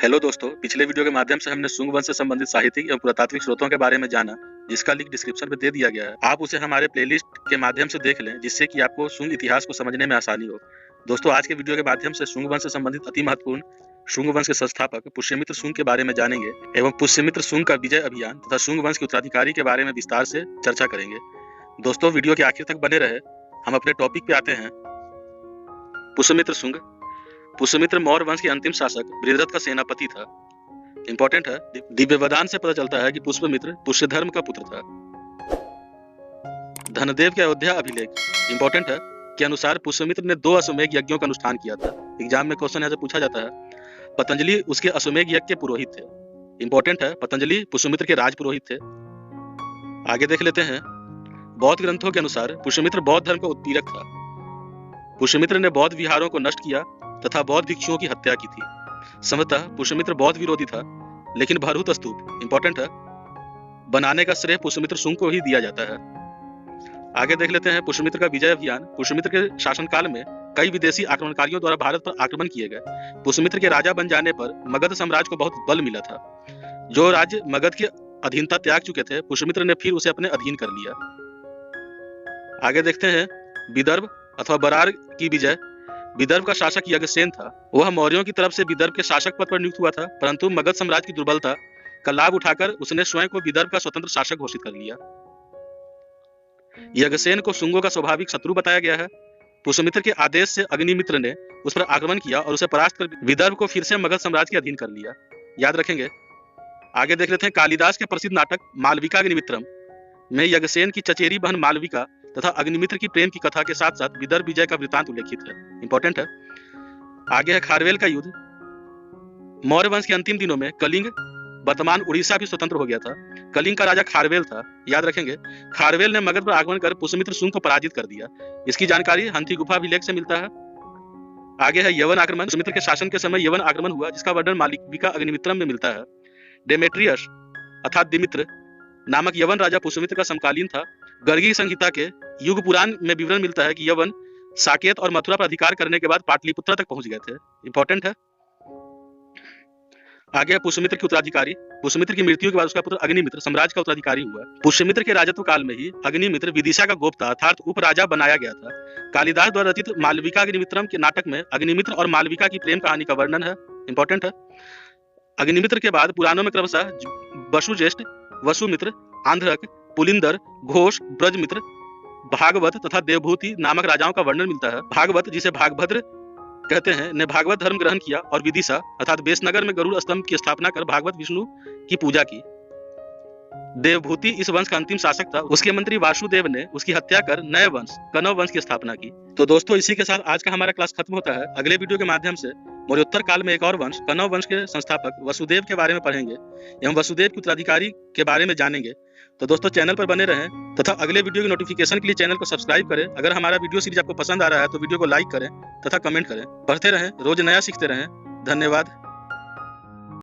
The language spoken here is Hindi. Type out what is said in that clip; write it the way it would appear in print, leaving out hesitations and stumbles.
हेलो दोस्तों, पिछले वीडियो के माध्यम से हमने शुंग वंश से संबंधित साहित्यिक एवं पुरातात्विक स्रोतों के बारे में जाना, जिसका लिंक डिस्क्रिप्शन में दे दिया गया है। आप उसे हमारे प्लेलिस्ट के माध्यम से देख लें, जिससे कि आपको शुंग इतिहास को समझने में आसानी हो। दोस्तों, आज के वीडियो के माध्यम से शुंग वंश से संबंधित अति महत्वपूर्ण शुंग वंश के संस्थापक पुष्यमित्र शुंग के बारे में जानेंगे एवं पुष्यमित्र शुंग का विजय अभियान तथा शुंग वंश के उत्तराधिकारी के बारे में विस्तार से चर्चा करेंगे। दोस्तों, वीडियो के आखिर तक बने रहे। हम अपने टॉपिक पे आते हैं। पुष्यमित्र शुंग। पुष्यमित्र मौर्य वंश के अंतिम शासक बृहद्रथ का सेनापति था। इंपॉर्टेंट है, दिव्यवदान से पता चलता है कि पुष्यमित्र पुष्यधर्म का पुत्र था। धनदेव के अयोध्या अभिलेख इंपॉर्टेंट है के अनुसार पुष्यमित्र ने 2 अश्वमेध यज्ञों का अनुष्ठान किया था। एग्जाम में क्वेश्चन ऐसे पूछा जाता है। पतंजलि उसके अश्वमेध यज्ञ के पुरोहित थे। इंपॉर्टेंट है, पतंजलि पुष्यमित्र के राज पुरोहित थे। आगे देख लेते हैं। बौद्ध ग्रंथों के अनुसार पुष्यमित्र बौद्ध धर्म का उत्पीड़क था। पुष्यमित्र ने बौद्ध विहारों को नष्ट किया तथा बौद्ध भिक्षुओं की हत्या की थी। संभवतः पुष्यमित्र बौद्ध विरोधी था, लेकिन भरहुत स्तूप इंपॉर्टेंट है, बनाने का श्रेय पुष्यमित्र शुंग को ही दिया जाता है। आगे देख लेते हैं। पुष्यमित्र का विजय अभियान। पुष्यमित्र के शासनकाल में कई विदेशी आक्रमणकारियों द्वारा भारत पर आक्रमण किए गए। पुष्यमित्र के राजा बन जाने पर मगध साम्राज्य को बहुत बल मिला था। जो राज्य मगध की अधीनता त्याग चुके थे, पुष्यमित्र ने फिर उसे अपने अधीन कर लिया। आगे देखते हैं। विदर्भ अथवा बरार की विजय। विदर्भ का शासक यज्ञसेन था। वह मौर्यों की तरफ से विदर्भ के शासक पद पर नियुक्त हुआ था, परंतु मगध साम्राज्य की दुर्बलता का लाभ उठाकर उसने स्वयं को विदर्भ का स्वतंत्र शासक घोषित कर लिया। यज्ञसेन को शुंगों का स्वाभाविक शत्रु बताया गया है। पुष्यमित्र के आदेश से अग्निमित्र ने उस पर आक्रमण किया और उसे परास्त कर विदर्भ को फिर से मगध साम्राज्य के अधीन कर लिया। याद रखेंगे। आगे देख लेते हैं। कालिदास के प्रसिद्ध नाटक मालविकाग्निमित्रम में यज्ञसेन की चचेरी बहन मालविका तथा अग्निमित्र की प्रेम की कथा के साथ साथ विदर्भ विजय का वृतांत उल्लेखित है। इंपॉर्टेंट है। आगे है खारवेल का युद्ध। मौर्य वंश के अंतिम दिनों में कलिंग, वर्तमान उड़ीसा भी स्वतंत्र हो गया था। कलिंग का राजा खारवेल था। याद रखेंगे। खारवेल ने मगध पर आक्रमण कर पुष्यमित्र शुंग को पराजित कर दिया। इसकी जानकारी हंथी गुफा अभिलेख से मिलता है। आगे है यवन आक्रमण। पुष्यमित्र के शासन के समय यवन आक्रमण हुआ, जिसका वर्णन मालविका अग्निमित्रम में मिलता है। डेमेट्रियस अर्थात दिमित्र नामक यवन राजा पुष्यमित्र का समकालीन था। गर्गी संहिता के युग पुराण में विवरण मिलता है कि यवन साकेत और मथुरा पर अधिकार करने के बाद पाटलिपुत्र तक पहुंच गए थे। इंपॉर्टेंट है। आगे पुष्यमित्र के उत्तराधिकारी। पुष्यमित्र की मृत्यु के बाद उसका पुत्र अग्निमित्र साम्राज्य का उत्तराधिकारी हुआ। पुष्यमित्र के राजत्व काल में ही अग्निमित्र विदिशा का गोप्ता अर्थात उपराजा बनाया गया था। कालिदास द्वारा रचित मालविकाग्निमित्रम के नाटक में अग्निमित्र और मालविका की प्रेम कहानी का वर्णन है। इंपॉर्टेंट है। अग्निमित्र के बाद पुराणों में क्रमशः वसुज्येष्ठ, वसुमित्र, आंध्रक, पुलिंदर, घोष, ब्रजमित्र, भागवत तथा देवभूति नामक राजाओं का वर्णन मिलता है। भागवत, जिसे भागभद्र कहते हैं, ने भागवत धर्म ग्रहण किया और विदिशा अर्थात बेसनगर में गरुड़ स्तंभ की स्थापना कर भागवत विष्णु की पूजा की। देवभूति इस वंश का अंतिम शासक था। उसके मंत्री वासुदेव ने उसकी हत्या कर नए वंश कनव वंश की स्थापना की। तो दोस्तों, इसी के साथ आज का हमारा क्लास खत्म होता है। अगले वीडियो के माध्यम से मौर्योत्तर काल में एक और वंश कनव वंश के संस्थापक वसुदेव के बारे में पढ़ेंगे एवं वसुदेव के उत्तराधिकारी के बारे में जानेंगे। तो दोस्तों, चैनल पर बने रहें तथा अगले वीडियो की नोटिफिकेशन के लिए चैनल को सब्सक्राइब करें। अगर हमारा वीडियो सीरीज आपको पसंद आ रहा है तो वीडियो को लाइक करें तथा कमेंट करें। पढ़ते रहें, रोज नया सीखते रहें। धन्यवाद।